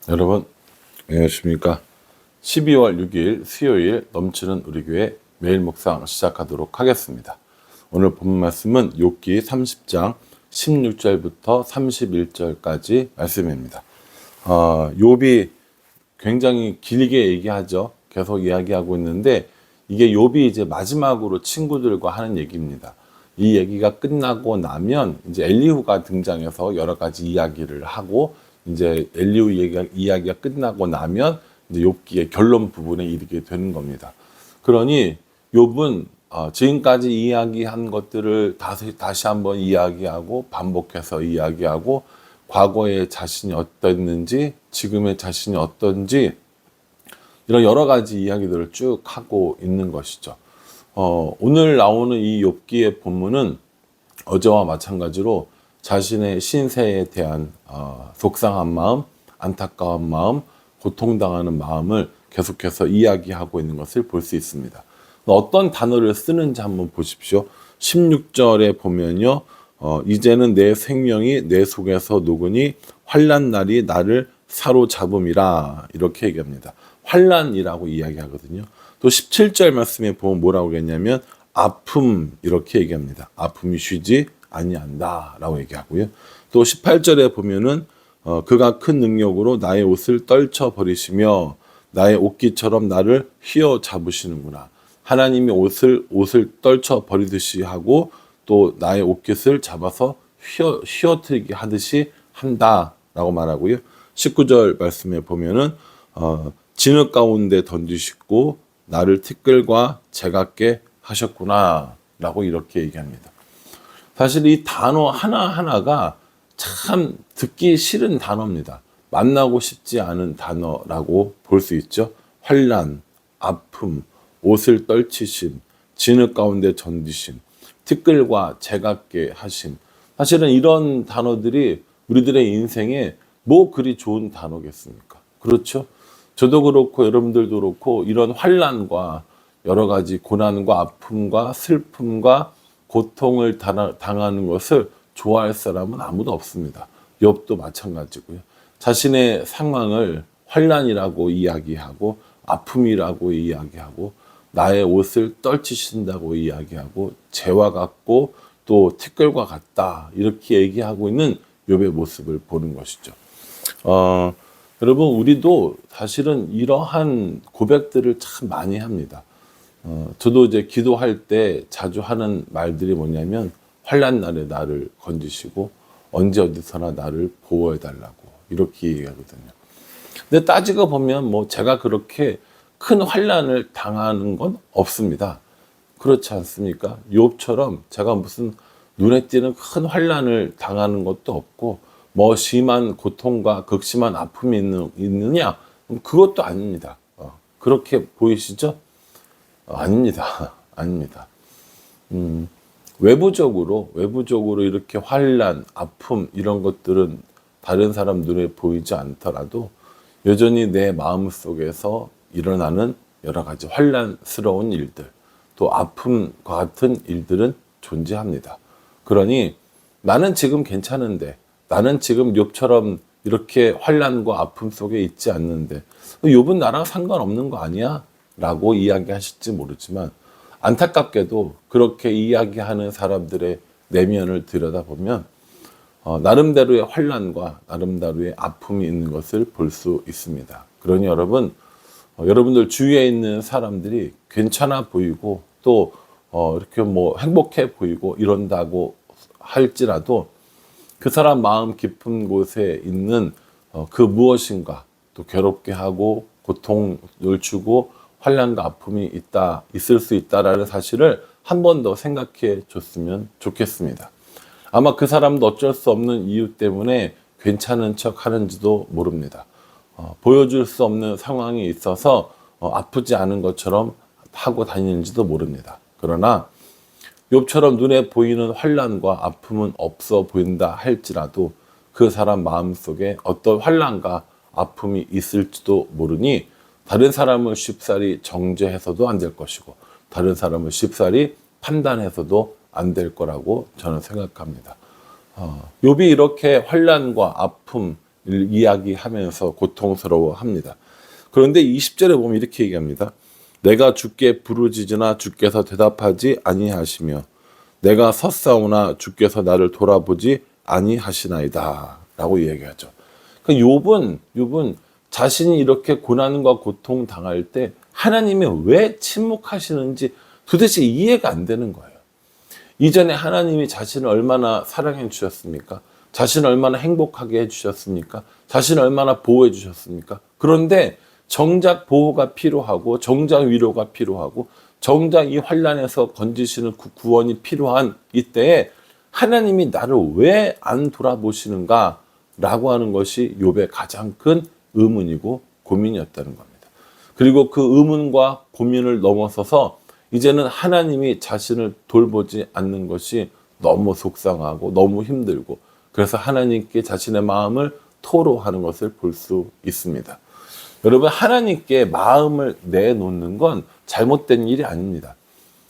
여러분 안녕하십니까. 12월 6일 수요일 넘치는 우리 교회 매일 묵상 시작하도록 하겠습니다. 오늘 본 말씀은 욥기 30장 16절부터 31절까지 말씀입니다. 욥이 굉장히 길게 얘기하죠. 계속 이야기하고 있는데 이게 욥이 이제 마지막으로 친구들과 하는 얘기입니다. 이 얘기가 끝나고 나면 이제 엘리후가 등장해서 여러 가지 이야기를 하고 이제 엘리후 이야기가 끝나고 나면 이제 욥기의 결론 부분에 이르게 되는 겁니다. 그러니 욥은 지금까지 이야기한 것들을 다시 한번 이야기하고 반복해서 이야기하고 과거의 자신이 어땠는지 지금의 자신이 어떤지 이런 여러 가지 이야기들을 쭉 하고 있는 것이죠. 오늘 나오는 이 욥기의 본문은 어제와 마찬가지로 자신의 신세에 대한 속상한 마음, 안타까운 마음, 고통당하는 마음을 계속해서 이야기하고 있는 것을 볼 수 있습니다. 어떤 단어를 쓰는지 한번 보십시오. 16절에 보면요. 이제는 내 생명이 내 속에서 녹으니 환난 날이 나를 사로잡음이라 이렇게 얘기합니다. 환난이라고 이야기하거든요. 또 17절 말씀에 보면 뭐라고 했냐면 아픔 이렇게 얘기합니다. 아픔이 쉬지 아니한다 라고 얘기하고요. 또 18절에 보면은 그가 큰 능력으로 나의 옷을 떨쳐 버리시며 나의 옷깃처럼 나를 휘어 잡으시는구나. 하나님이 옷을 떨쳐 버리듯이 하고 또 나의 옷깃을 잡아서 휘어뜨리게 하듯이 한다라고 말하고요. 19절 말씀에 보면은 진흙 가운데 던지시고 나를 티끌과 제각게 하셨구나 라고 이렇게 얘기합니다. 사실 이 단어 하나하나가 참 듣기 싫은 단어입니다. 만나고 싶지 않은 단어라고 볼 수 있죠. 환난, 아픔, 옷을 떨치심, 진흙 가운데 던지심, 티끌과 제각게 하심. 사실은 이런 단어들이 우리들의 인생에 뭐 그리 좋은 단어겠습니까? 그렇죠? 저도 그렇고 여러분들도 그렇고 이런 환난과 여러 가지 고난과 아픔과 슬픔과 고통을 당하는 것을 좋아할 사람은 아무도 없습니다. 욥도 마찬가지고요. 자신의 상황을 환난이라고 이야기하고 아픔이라고 이야기하고 나의 옷을 떨치신다고 이야기하고 재와 같고 또 티끌과 같다 이렇게 얘기하고 있는 욥의 모습을 보는 것이죠. 여러분 우리도 사실은 이러한 고백들을 참 많이 합니다. 저도 이제 기도할 때 자주 하는 말들이 뭐냐면 환난 날에 나를 건지시고 언제 어디서나 나를 보호해 달라고 이렇게 얘기하거든요. 근데 따지고 보면 뭐 제가 그렇게 큰 환난을 당하는 건 없습니다. 그렇지 않습니까? 욥처럼 제가 무슨 눈에 띄는 큰 환난을 당하는 것도 없고 뭐 심한 고통과 극심한 아픔이 있느냐? 그것도 아닙니다. 그렇게 보이시죠? 아닙니다. 아닙니다. 외부적으로 이렇게 환난, 아픔 이런 것들은 다른 사람 눈에 보이지 않더라도 여전히 내 마음 속에서 일어나는 여러 가지 환난스러운 일들, 또 아픔과 같은 일들은 존재합니다. 그러니 나는 지금 괜찮은데, 나는 지금 욥처럼 이렇게 환난과 아픔 속에 있지 않는데 욥은 나랑 상관없는 거 아니야? 라고 이야기하실지 모르지만 안타깝게도 그렇게 이야기하는 사람들의 내면을 들여다보면 나름대로의 환난과 나름대로의 아픔이 있는 것을 볼 수 있습니다. 그러니 여러분, 여러분들 주위에 있는 사람들이 괜찮아 보이고 또 이렇게 뭐 행복해 보이고 이런다고 할지라도 그 사람 마음 깊은 곳에 있는 그 무엇인가 또 괴롭게 하고 고통을 주고 환난과 아픔이 있을 수 있다라는 사실을 한 번 더 생각해 줬으면 좋겠습니다. 아마 그 사람도 어쩔 수 없는 이유 때문에 괜찮은 척 하는지도 모릅니다. 보여줄 수 없는 상황이 있어서 아프지 않은 것처럼 하고 다니는지도 모릅니다. 그러나 욥처럼 눈에 보이는 환난과 아픔은 없어 보인다 할지라도 그 사람 마음속에 어떤 환난과 아픔이 있을지도 모르니 다른 사람을 쉽사리 정죄해서도 안 될 것이고 다른 사람을 쉽사리 판단해서도 안 될 거라고 저는 생각합니다. 욥이 이렇게 환난과 아픔 이야기하면서 고통스러워합니다. 그런데 20절에 보면 이렇게 얘기합니다. 내가 주께 부르짖으나 주께서 대답하지 아니하시며 내가 섰사오나 주께서 나를 돌아보지 아니하시나이다 라고 이야기하죠. 그러니까 욥은 자신이 이렇게 고난과 고통 당할 때 하나님이 왜 침묵하시는지 도대체 이해가 안 되는 거예요. 이전에 하나님이 자신을 얼마나 사랑해 주셨습니까? 자신을 얼마나 행복하게 해주셨습니까? 자신을 얼마나 보호해 주셨습니까? 그런데 정작 보호가 필요하고 정작 위로가 필요하고 정작 이 환난에서 건지시는 구원이 필요한 이때에 하나님이 나를 왜 안 돌아보시는가 라고 하는 것이 욥의 가장 큰 의문이고 고민이었다는 겁니다. 그리고 그 의문과 고민을 넘어서서 이제는 하나님이 자신을 돌보지 않는 것이 너무 속상하고 너무 힘들고 그래서 하나님께 자신의 마음을 토로하는 것을 볼 수 있습니다. 여러분, 하나님께 마음을 내놓는 건 잘못된 일이 아닙니다.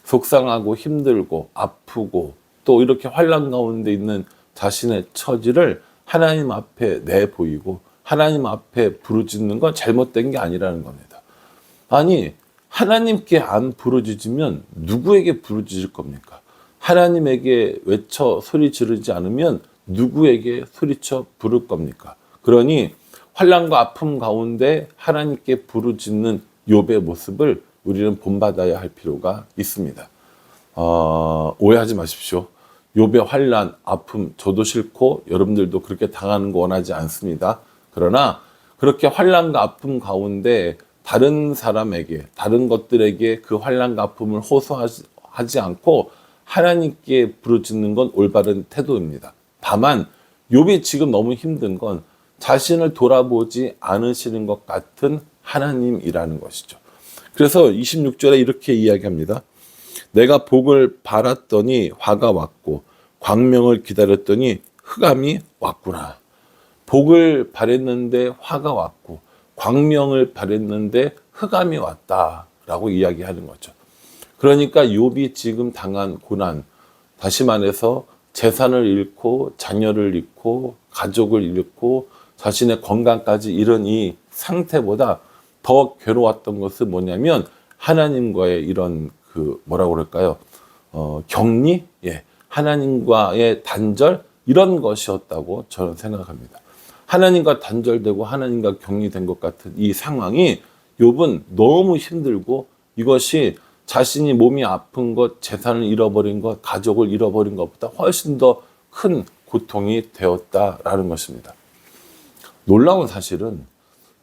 속상하고 힘들고 아프고 또 이렇게 환난 가운데 있는 자신의 처지를 하나님 앞에 내보이고 하나님 앞에 부르짖는 건 잘못된 게 아니라는 겁니다. 아니, 하나님께 안 부르짖으면 누구에게 부르짖을 겁니까? 하나님에게 외쳐 소리 지르지 않으면 누구에게 소리쳐 부를 겁니까? 그러니 환난과 아픔 가운데 하나님께 부르짖는 욥의 모습을 우리는 본받아야 할 필요가 있습니다. 오해하지 마십시오. 욥의 환난, 아픔 저도 싫고 여러분들도 그렇게 당하는 거 원하지 않습니다. 그러나 그렇게 환난과 아픔 가운데 다른 사람에게, 다른 것들에게 그 환난과 아픔을 호소하지 않고 하나님께 부르짖는 건 올바른 태도입니다. 다만 욥이 지금 너무 힘든 건 자신을 돌아보지 않으시는 것 같은 하나님이라는 것이죠. 그래서 26절에 이렇게 이야기합니다. 내가 복을 바랐더니 화가 왔고 광명을 기다렸더니 흑암이 왔구나. 복을 바랬는데 화가 왔고 광명을 바랬는데 흑암이 왔다라고 이야기하는 거죠. 그러니까 욥이 지금 당한 고난, 다시 말해서 재산을 잃고 자녀를 잃고 가족을 잃고 자신의 건강까지 잃은 이 상태보다 더 괴로웠던 것은 뭐냐면 하나님과의 이런 뭐라고 그럴까요? 격리? 예. 하나님과의 단절? 이런 것이었다고 저는 생각합니다. 하나님과 단절되고 하나님과 격리된 것 같은 이 상황이 욥은 너무 힘들고 이것이 자신이 몸이 아픈 것, 재산을 잃어버린 것, 가족을 잃어버린 것보다 훨씬 더 큰 고통이 되었다라는 것입니다. 놀라운 사실은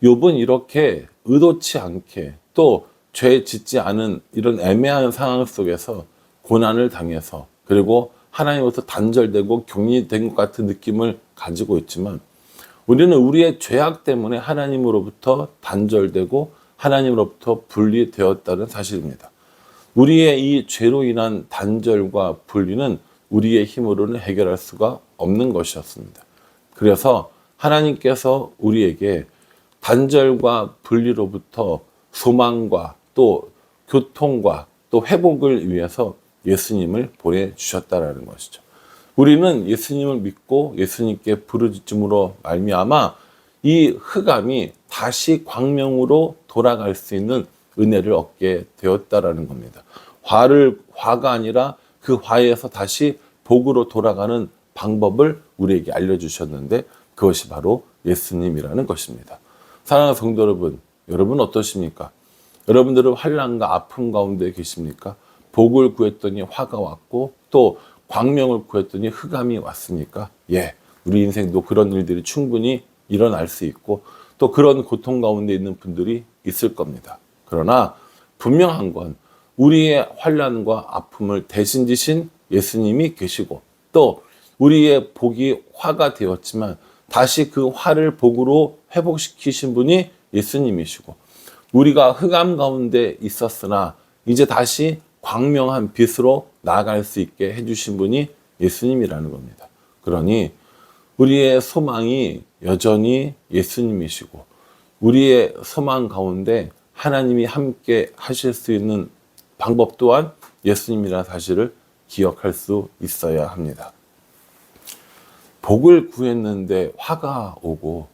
욥은 이렇게 의도치 않게 또 죄 짓지 않은 이런 애매한 상황 속에서 고난을 당해서 그리고 하나님으로부터 단절되고 격리된 것 같은 느낌을 가지고 있지만 우리는 우리의 죄악 때문에 하나님으로부터 단절되고 하나님으로부터 분리되었다는 사실입니다. 우리의 이 죄로 인한 단절과 분리는 우리의 힘으로는 해결할 수가 없는 것이었습니다. 그래서 하나님께서 우리에게 단절과 분리로부터 소망과 또 교통과 또 회복을 위해서 예수님을 보내주셨다라는 것이죠. 우리는 예수님을 믿고 예수님께 부르짖음으로 말미암아 이 흑암이 다시 광명으로 돌아갈 수 있는 은혜를 얻게 되었다라는 겁니다. 화가 아니라 그 화에서 다시 복으로 돌아가는 방법을 우리에게 알려주셨는데 그것이 바로 예수님이라는 것입니다. 사랑하는 성도 여러분, 여러분 어떠십니까? 여러분들은 환난과 아픔 가운데 계십니까? 복을 구했더니 화가 왔고 또 광명을 구했더니 흑암이 왔습니까? 예, 우리 인생도 그런 일들이 충분히 일어날 수 있고 또 그런 고통 가운데 있는 분들이 있을 겁니다. 그러나 분명한 건 우리의 환난과 아픔을 대신 지신 예수님이 계시고 또 우리의 복이 화가 되었지만 다시 그 화를 복으로 회복시키신 분이 예수님이시고 우리가 흑암 가운데 있었으나 이제 다시 광명한 빛으로 나아갈 수 있게 해주신 분이 예수님이라는 겁니다. 그러니 우리의 소망이 여전히 예수님이시고 우리의 소망 가운데 하나님이 함께 하실 수 있는 방법 또한 예수님이라는 사실을 기억할 수 있어야 합니다. 복을 구했는데 화가 오고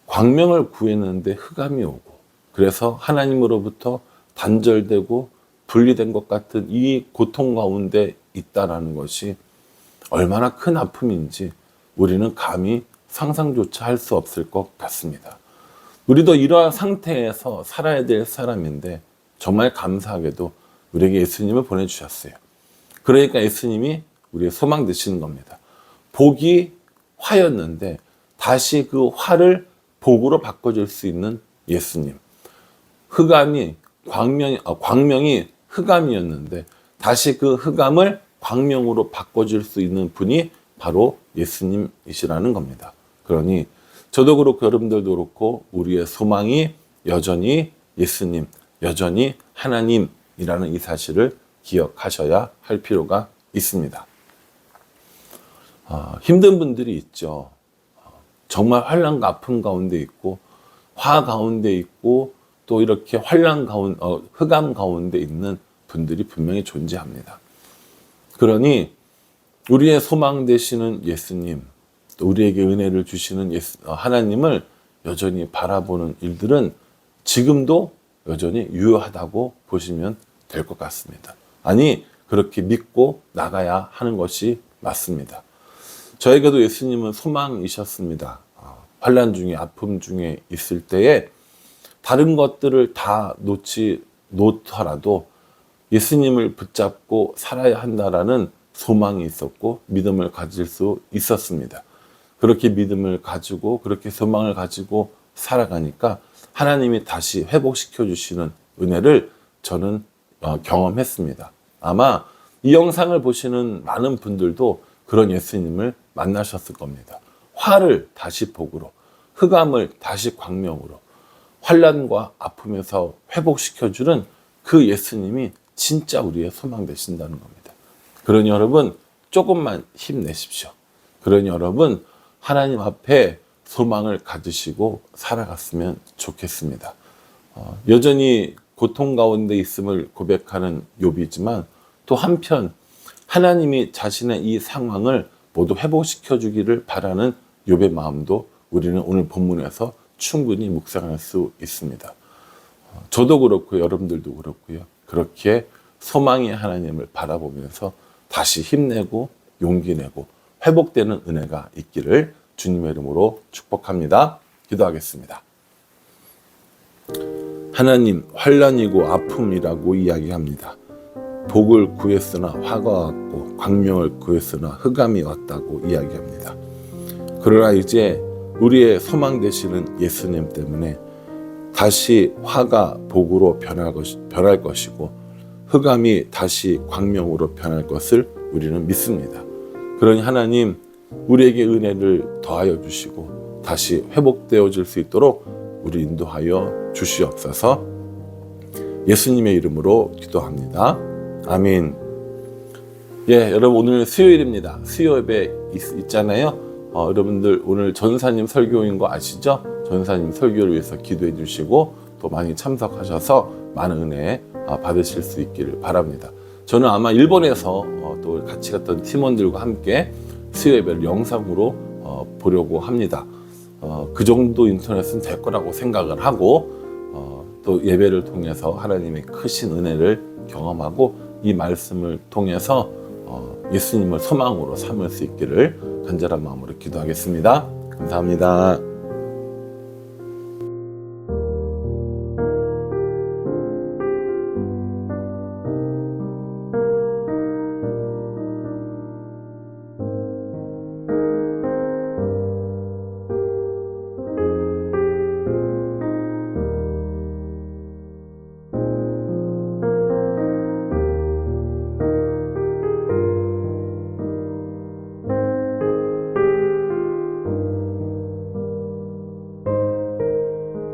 광명을 구했는데 흑암이 오고, 그래서 하나님으로부터 단절되고 분리된 것 같은 이 고통 가운데 있다라는 것이 얼마나 큰 아픔인지 우리는 감히 상상조차 할 수 없을 것 같습니다. 우리도 이러한 상태에서 살아야 될 사람인데 정말 감사하게도 우리에게 예수님을 보내주셨어요. 그러니까 예수님이 우리의 소망 되시는 겁니다. 복이 화였는데 다시 그 화를 복으로 바꿔줄 수 있는 예수님. 흑암이 광명이 흑암이었는데 다시 그 흑암을 광명으로 바꿔줄 수 있는 분이 바로 예수님이시라는 겁니다. 그러니 저도 그렇고 여러분들도 그렇고 우리의 소망이 여전히 예수님, 여전히 하나님이라는 이 사실을 기억하셔야 할 필요가 있습니다. 힘든 분들이 있죠. 정말 환난과 아픔 가운데 있고 화 가운데 있고 또 이렇게 흑암 가운데 있는 분들이 분명히 존재합니다. 그러니 우리의 소망 되시는 예수님, 또 우리에게 은혜를 주시는 하나님을 여전히 바라보는 일들은 지금도 여전히 유효하다고 보시면 될 것 같습니다. 아니, 그렇게 믿고 나가야 하는 것이 맞습니다. 저에게도 예수님은 소망이셨습니다. 환난 중에, 아픔 중에 있을 때에 다른 것들을 다 놓더라도 예수님을 붙잡고 살아야 한다라는 소망이 있었고 믿음을 가질 수 있었습니다. 그렇게 믿음을 가지고 그렇게 소망을 가지고 살아가니까 하나님이 다시 회복시켜 주시는 은혜를 저는 경험했습니다. 아마 이 영상을 보시는 많은 분들도 그런 예수님을 만나셨을 겁니다. 화를 다시 복으로, 흑암을 다시 광명으로, 환난과 아픔에서 회복시켜주는 그 예수님이 진짜 우리의 소망 되신다는 겁니다. 그러니 여러분 조금만 힘내십시오. 그러니 여러분 하나님 앞에 소망을 가지시고 살아갔으면 좋겠습니다. 여전히 고통 가운데 있음을 고백하는 욥이지만 또 한편 하나님이 자신의 이 상황을 모두 회복시켜 주기를 바라는 욥의 마음도 우리는 오늘 본문에서 충분히 묵상할 수 있습니다. 저도 그렇고 여러분들도 그렇고요. 그렇게 소망의 하나님을 바라보면서 다시 힘내고 용기 내고 회복되는 은혜가 있기를 주님의 이름으로 축복합니다. 기도하겠습니다. 하나님, 환난이고 아픔이라고 이야기합니다. 복을 구했으나 화가 왔고 광명을 구했으나 흑암이 왔다고 이야기합니다. 그러나 이제 우리의 소망 되시는 예수님 때문에 다시 화가 복으로 변할 것이고 흑암이 다시 광명으로 변할 것을 우리는 믿습니다. 그러니 하나님, 우리에게 은혜를 더하여 주시고 다시 회복되어질 수 있도록 우리 인도하여 주시옵소서. 예수님의 이름으로 기도합니다. 아멘. 예, 여러분 오늘 수요일입니다. 수요 예배 있잖아요. 여러분들 오늘 전사님 설교인 거 아시죠? 전사님 설교를 위해서 기도해 주시고 또 많이 참석하셔서 많은 은혜 받으실 수 있기를 바랍니다. 저는 아마 일본에서 또 같이 갔던 팀원들과 함께 수요 예배를 영상으로 보려고 합니다. 그 정도 인터넷은 될 거라고 생각을 하고 또 예배를 통해서 하나님의 크신 은혜를 경험하고 이 말씀을 통해서 예수님을 소망으로 삼을 수 있기를 간절한 마음으로 기도하겠습니다. 감사합니다.